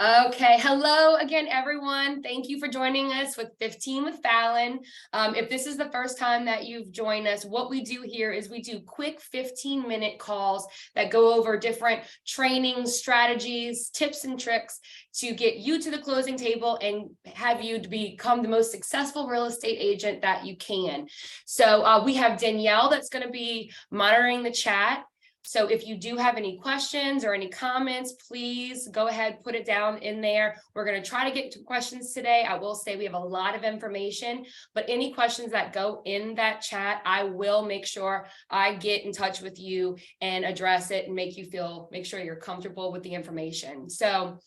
Okay, hello again, everyone. Thank you for joining us with 15 with Fallon. If this is the first time that you've joined us, what we do here is we do quick 15-minute calls that go over different trainings, strategies, tips, and tricks to get you to the closing table and have you to become the most successful real estate agent that you can. So we have Danielle that's going to be monitoring the chat. So if you do have any questions or any comments, please go ahead, put it down in there. We're going to try to get to questions today. I will say we have a lot of information, but any questions that go in that chat, I will make sure I get in touch with you and address it and make sure you're comfortable with the information. So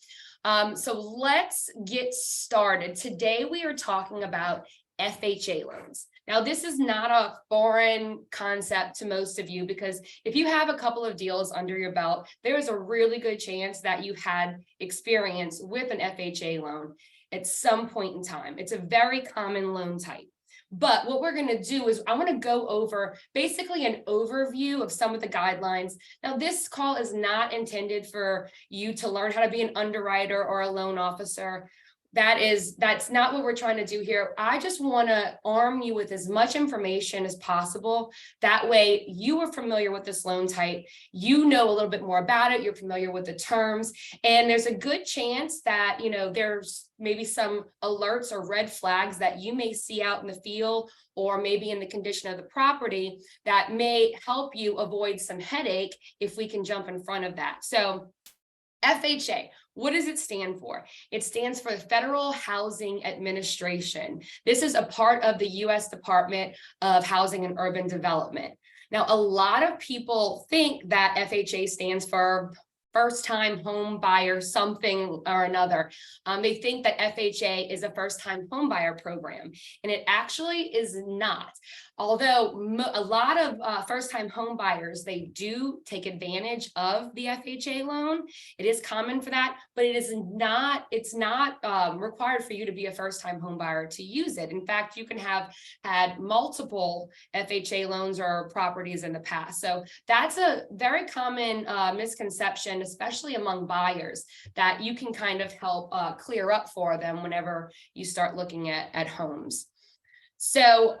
let's get started. Today we are talking about FHA loans. Now, this is not a foreign concept to most of you, because if you have a couple of deals under your belt, there's a really good chance that you had experience with an FHA loan at some point in time. It's a very common loan type. But what we're going to do is I want to go over basically an overview of some of the guidelines. Now, this call is not intended for you to learn how to be an underwriter or a loan officer. That's not what we're trying to do here. I just want to arm you with as much information as possible. That way you are familiar with this loan type, you know a little bit more about it, you're familiar with the terms, and there's a good chance that, there's maybe some alerts or red flags that you may see out in the field or maybe in the condition of the property that may help you avoid some headache if we can jump in front of that. So FHA, what does it stand for? It stands for the Federal Housing Administration. This is a part of the U.S. Department of Housing and Urban Development. Now, a lot of people think that FHA stands for first-time home buyer, something or another. They think that FHA is a first-time home buyer program, and it actually is not. Although a lot of first-time home buyers, they do take advantage of the FHA loan. It is common for that, but it's not required for you to be a first-time home buyer to use it. In fact, you can have had multiple FHA loans or properties in the past. So that's a very common misconception, especially among buyers, that you can kind of help clear up for them whenever you start looking at homes. So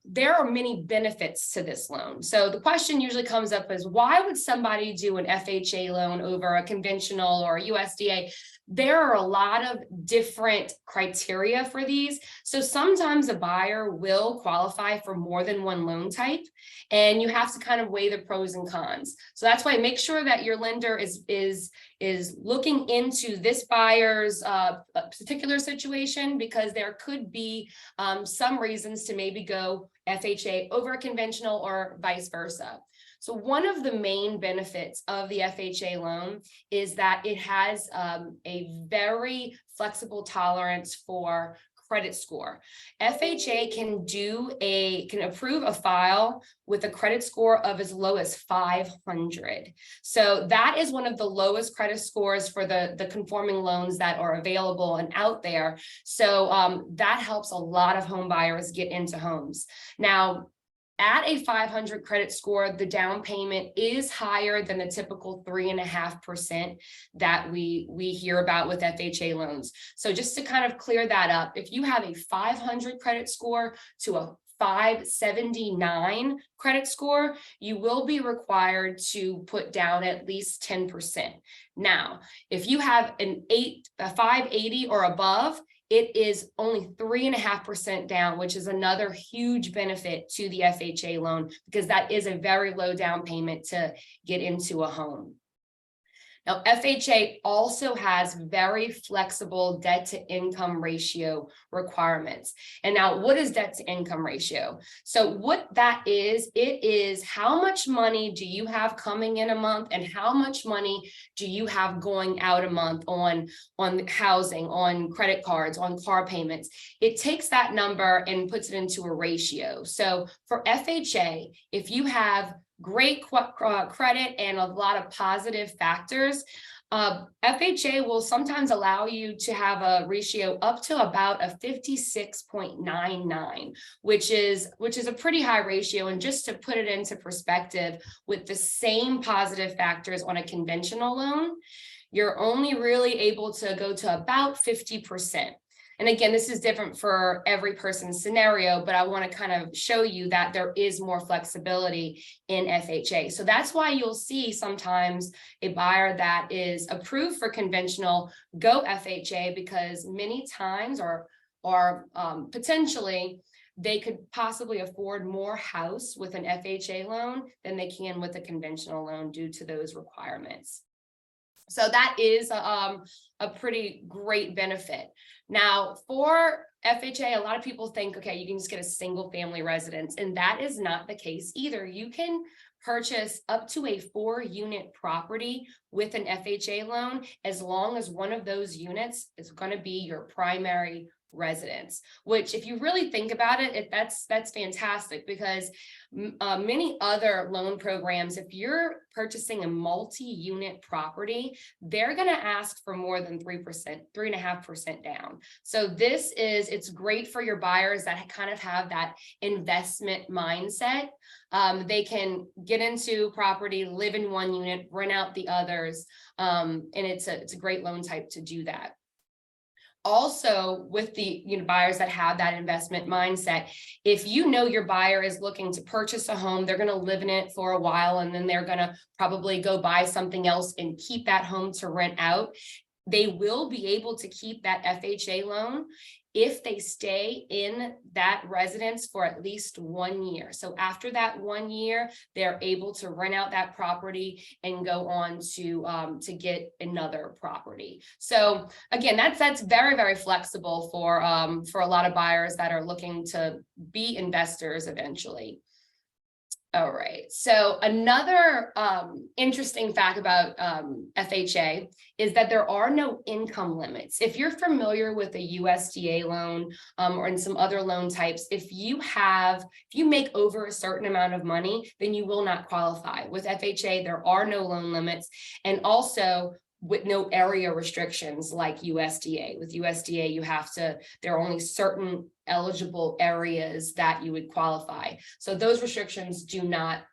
there are many benefits to this loan. So the question usually comes up is, why would somebody do an FHA loan over a conventional or USDA? There are a lot of different criteria for these. So sometimes a buyer will qualify for more than one loan type, and you have to kind of weigh the pros and cons. So that's why make sure that your lender is looking into this buyer's particular situation, because there could be some reasons to maybe go FHA over a conventional or vice versa. So one of the main benefits of the FHA loan is that it has a very flexible tolerance for credit score. FHA can approve a file with a credit score of as low as 500. So that is one of the lowest credit scores for the conforming loans that are available and out there. So that helps a lot of home buyers get into homes. Now, at a 500 credit score, the down payment is higher than the typical 3.5% that we hear about with FHA loans. So just to kind of clear that up, if you have a 500 credit score to a 579 credit score, you will be required to put down at least 10%. Now, if you have a 580 or above, it is only 3.5% down, which is another huge benefit to the FHA loan, because that is a very low down payment to get into a home. Now, FHA also has very flexible debt to income ratio requirements. And now, what is debt to income ratio? So what that is, it is how much money do you have coming in a month and how much money do you have going out a month on housing, on credit cards, on car payments. It takes that number and puts it into a ratio. So for FHA, if you have great credit and a lot of positive factors, FHA will sometimes allow you to have a ratio up to about a 56.99, which is a pretty high ratio. And just to put it into perspective, with the same positive factors on a conventional loan, you're only really able to go to about 50%. And again, this is different for every person's scenario, but I want to kind of show you that there is more flexibility in FHA. So that's why you'll see sometimes a buyer that is approved for conventional go FHA, because many times or potentially they could possibly afford more house with an FHA loan than they can with a conventional loan due to those requirements. So that is a pretty great benefit. Now, for FHA, a lot of people think, okay, you can just get a single family residence, and that is not the case either. You can purchase up to a 4-unit property with an FHA loan, as long as one of those units is going to be your primary residence, which, if you really think about it, that's fantastic, because many other loan programs, if you're purchasing a multi-unit property, they're going to ask for more than 3%, 3.5% down. So it's great for your buyers that kind of have that investment mindset. They can get into property, live in one unit, rent out the others, and it's a great loan type to do that. Also, with the buyers that have that investment mindset, if you know your buyer is looking to purchase a home, they're going to live in it for a while, and then they're going to probably go buy something else and keep that home to rent out, they will be able to keep that FHA loan if they stay in that residence for at least 1 year. So after that 1 year, they're able to rent out that property and go on to get another property. So again, that's very, very flexible for a lot of buyers that are looking to be investors eventually. All right, so another interesting fact about FHA is that there are no income limits. If you're familiar with a USDA loan or in some other loan types, if you make over a certain amount of money, then you will not qualify. With FHA, there are no loan limits, and also with no area restrictions like USDA. With USDA, there are only certain eligible areas that you would qualify. So those restrictions do not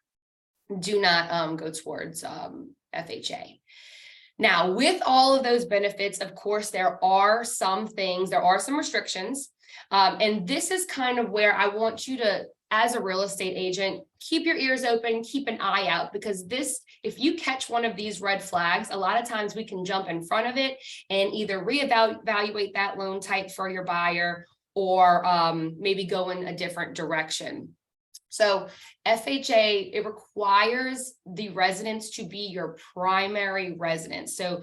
go towards FHA. Now, with all of those benefits, of course, there are some restrictions. And this is kind of where I want you to, as a real estate agent, keep your ears open, keep an eye out, because if you catch one of these red flags, a lot of times we can jump in front of it and either reevaluate that loan type for your buyer, or maybe go in a different direction. So FHA, it requires the residence to be your primary residence. So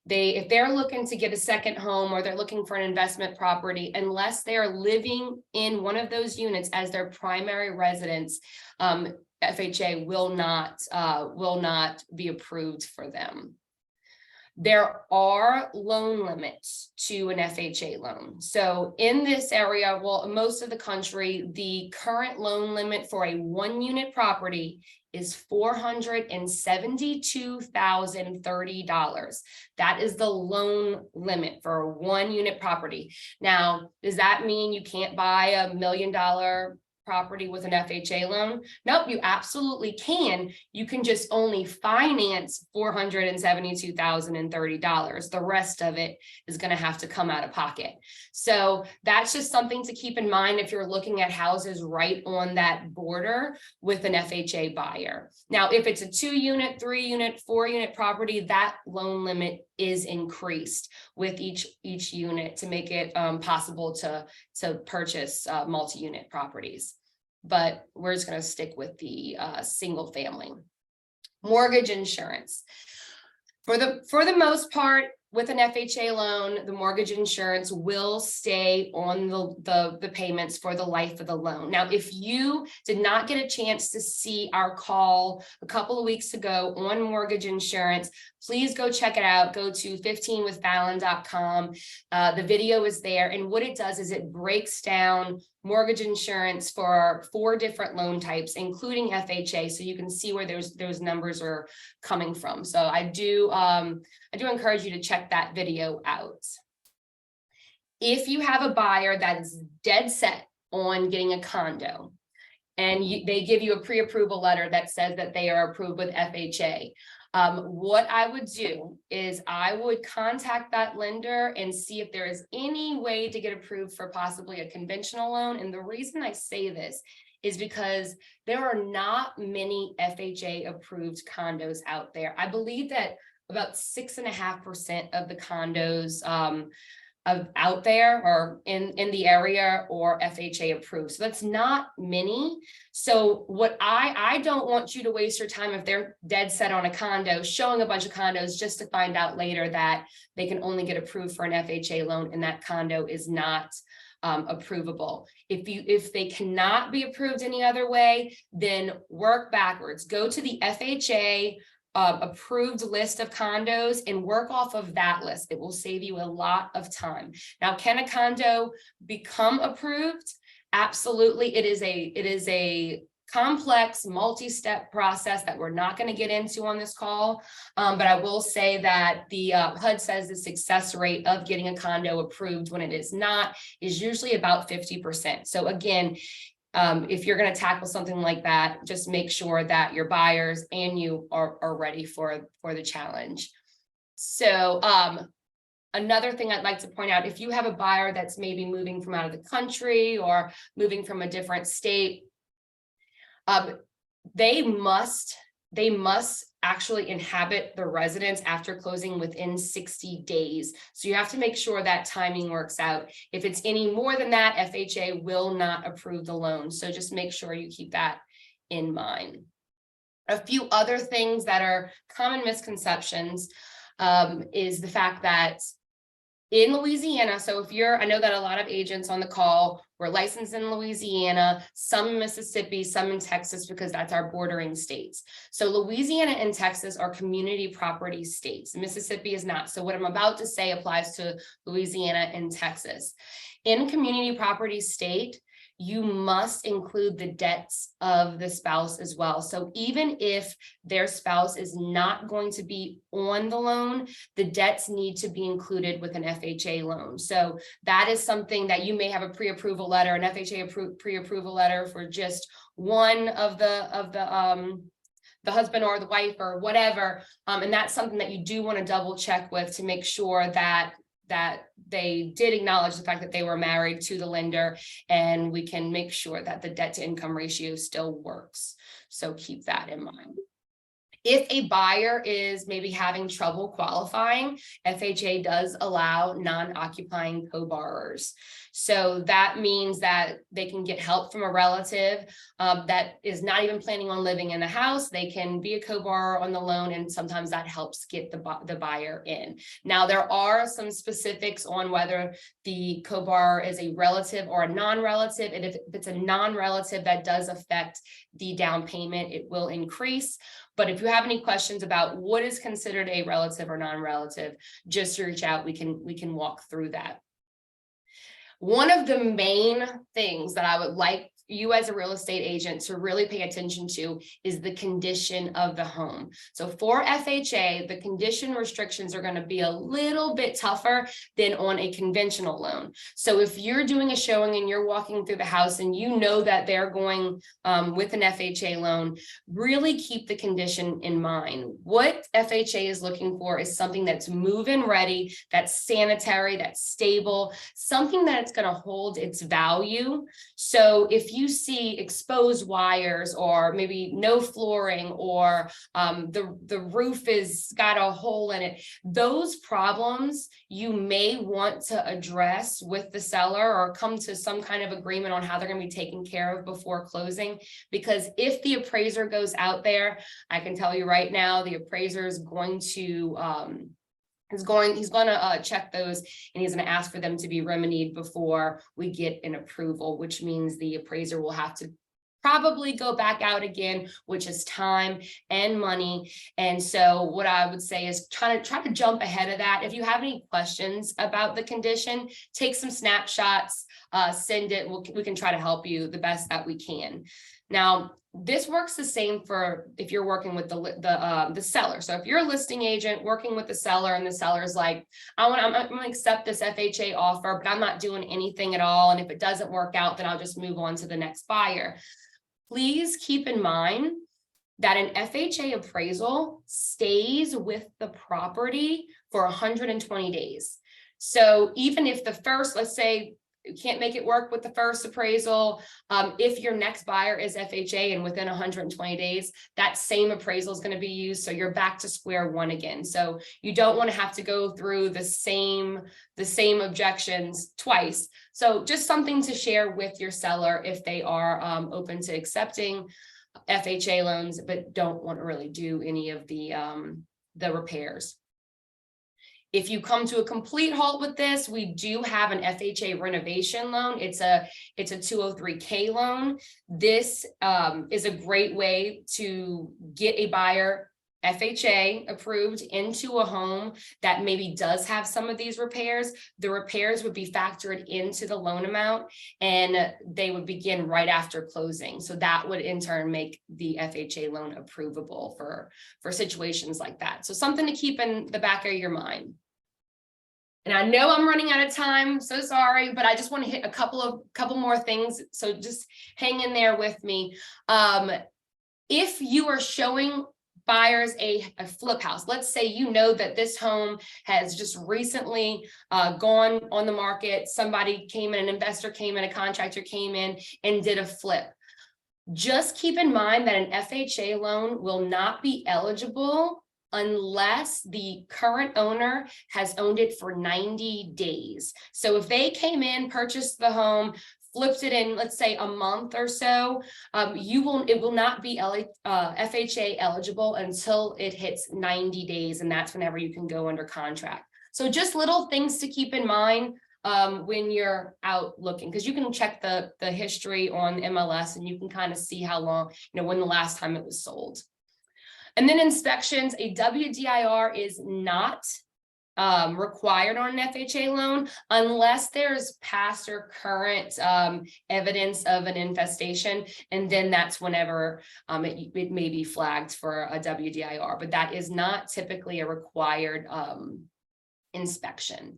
if they're looking to get a second home, or they're looking for an investment property, unless they are living in one of those units as their primary residence, FHA will not be approved for them. There are loan limits to an FHA loan. So in this area, well, most of the country, the current loan limit for a 1-unit property is $472,030. That is the loan limit for a 1-unit property. Now, does that mean you can't buy $1 million property with an FHA loan? Nope, you absolutely can. You can just only finance $472,030. The rest of it is going to have to come out of pocket. So that's just something to keep in mind if you're looking at houses right on that border with an FHA buyer. Now, if it's a 2-unit, 3-unit, 4-unit property, that loan limit is increased with each unit to make it possible to purchase multi-unit properties. But we're just going to stick with the single family. Mortgage insurance. For the most part, with an FHA loan, the mortgage insurance will stay on the payments for the life of the loan. Now, if you did not get a chance to see our call a couple of weeks ago on mortgage insurance, please go check it out. Go to 15withfallon.com. The video is there. And what it does is it breaks down mortgage insurance for 4 different loan types, including FHA. So you can see where those numbers are coming from. So I do encourage you to check that video out. If you have a buyer that is dead set on getting a condo, and they give you a pre-approval letter that says that they are approved with FHA, What I would do is I would contact that lender and see if there is any way to get approved for possibly a conventional loan. And the reason I say this is because there are not many FHA approved condos out there. I believe that about 6.5% of the condos out there or in the area or FHA approved. So that's not many. So what I don't want you to waste your time if they're dead set on a condo, showing a bunch of condos just to find out later that they can only get approved for an FHA loan and that condo is not approvable. If they cannot be approved any other way, then work backwards. Go to the FHA approved list of condos and work off of that list. It will save you a lot of time. Now, can a condo become approved? Absolutely. It is a complex multi-step process that we're not going to get into on this call. But I will say that the HUD says the success rate of getting a condo approved when it is not is usually about 50%. So again, if you're going to tackle something like that, just make sure that your buyers and you are ready for the challenge. So another thing I'd like to point out, if you have a buyer that's maybe moving from out of the country or moving from a different state, they must actually inhabit the residence after closing within 60 days. So you have to make sure that timing works out. If it's any more than that, FHA will not approve the loan. So just make sure you keep that in mind. A few other things that are common misconceptions is the fact that in Louisiana, so I know that a lot of agents on the call were licensed in Louisiana, some in Mississippi, some in Texas, because that's our bordering states. So Louisiana and Texas are community property states. Mississippi is not. So what I'm about to say applies to Louisiana and Texas. In community property state, you must include the debts of the spouse as well. So even if their spouse is not going to be on the loan, the debts need to be included with an FHA loan. So that is something that you may have a pre-approval letter, an FHA pre-approval letter for just one of the husband or the wife or whatever. And that's something that you do want to double check with to make sure that they did acknowledge the fact that they were married to the lender, and we can make sure that the debt to income ratio still works. So keep that in mind. If a buyer is maybe having trouble qualifying, FHA does allow non-occupying co-borrowers. So that means that they can get help from a relative that is not even planning on living in the house. They can be a co-borrower on the loan, and sometimes that helps get the buyer in. Now, there are some specifics on whether the co-borrower is a relative or a non-relative, and if it's a non-relative, that does affect the down payment. It will increase. But if you have any questions about what is considered a relative or non-relative, just reach out. We can walk through that. One of the main things that I would like you as a real estate agent to really pay attention to is the condition of the home. So for FHA, the condition restrictions are going to be a little bit tougher than on a conventional loan. So if you're doing a showing and you're walking through the house and you know that they're going with an FHA loan, really keep the condition in mind. What FHA is looking for is something that's move-in ready, that's sanitary, that's stable, something that's going to hold its value. So if you see exposed wires or maybe no flooring or the roof is got a hole in it, those problems you may want to address with the seller or come to some kind of agreement on how they're going to be taken care of before closing. Because if the appraiser goes out there, I can tell you right now, the appraiser is going to he's going to check those, and he's going to ask for them to be remedied before we get an approval, which means the appraiser will have to probably go back out again, which is time and money. And so what I would say is try to jump ahead of that. If you have any questions about the condition, take some snapshots, send it. We can try to help you the best that we can. Now, this works the same for if you're working with the seller. So if you're a listing agent working with the seller and the seller's like, I'm going to accept this FHA offer, but I'm not doing anything at all. And if it doesn't work out, then I'll just move on to the next buyer. Please keep in mind that an FHA appraisal stays with the property for 120 days. So even if the first, let's say, you can't make it work with the first appraisal, if your next buyer is FHA and within 120 days, that same appraisal is going to be used. So you're back to square one again. So you don't want to have to go through the same objections twice. So just something to share with your seller if they are open to accepting FHA loans, but don't want to really do any of the repairs. If you come to a complete halt with this, we do have an FHA renovation loan. It's a 203K loan. This is a great way to get a buyer FHA approved into a home that maybe does have some of these repairs. The repairs would be factored into the loan amount and they would begin right after closing. So that would in turn make the FHA loan approvable for situations like that. So something to keep in the back of your mind. And I know I'm running out of time, so sorry, but I just want to hit a couple more things. So just hang in there with me. If you are showing buyers a flip house, let's say you know that this home has just recently gone on the market, somebody came in, an investor came in, a contractor came in and did a flip. Just keep in mind that an FHA loan will not be eligible unless the current owner has owned it for 90 days. So if they came in, purchased the home, flipped it in, let's say a month or so, it will not be FHA eligible until it hits 90 days. And that's whenever you can go under contract. So just little things to keep in mind when you're out looking, because you can check the history on MLS and you can kind of see how long, when the last time it was sold. And then inspections, a WDIR is not required on an FHA loan unless there's past or current evidence of an infestation. And then that's whenever it may be flagged for a WDIR, but that is not typically a required inspection.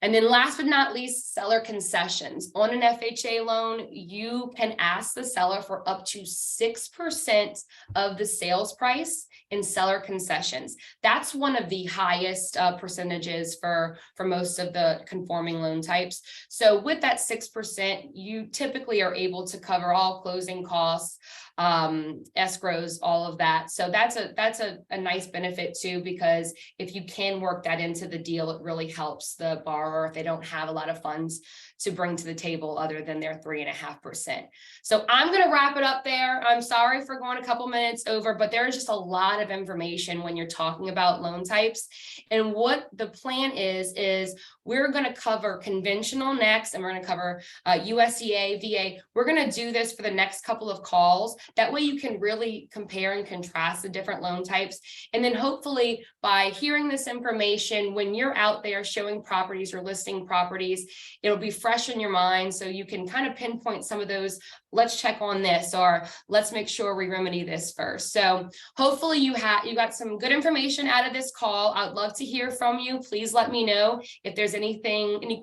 And then last but not least, seller concessions. On an FHA loan, you can ask the seller for up to 6% of the sales price in seller concessions. That's one of the highest percentages for most of the conforming loan types. So with that 6%, you typically are able to cover all closing costs, escrows, all of that. So that's a nice benefit too, because if you can work that into the deal, it really helps the borrower if they don't have a lot of funds to bring to the table other than their 3.5%. So I'm going to wrap it up there. I'm sorry for going a couple minutes over, but there is just a lot of information when you're talking about loan types. And what the plan is we're going to cover conventional next, and we're going to cover USDA, VA. We're going to do this for the next couple of calls. That way you can really compare and contrast the different loan types. And then hopefully by hearing this information, when you're out there showing properties or listing properties, it'll be fresh in your mind. So you can kind of pinpoint some of those, let's check on this, or let's make sure we remedy this first. So hopefully you got some good information out of this call. I'd love to hear from you. Please let me know if there's any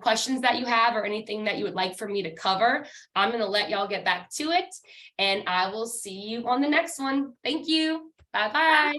questions that you have or anything that you would like for me to cover. I'm going to let y'all get back to it, and I will see you on the next one. Thank you. Bye-bye.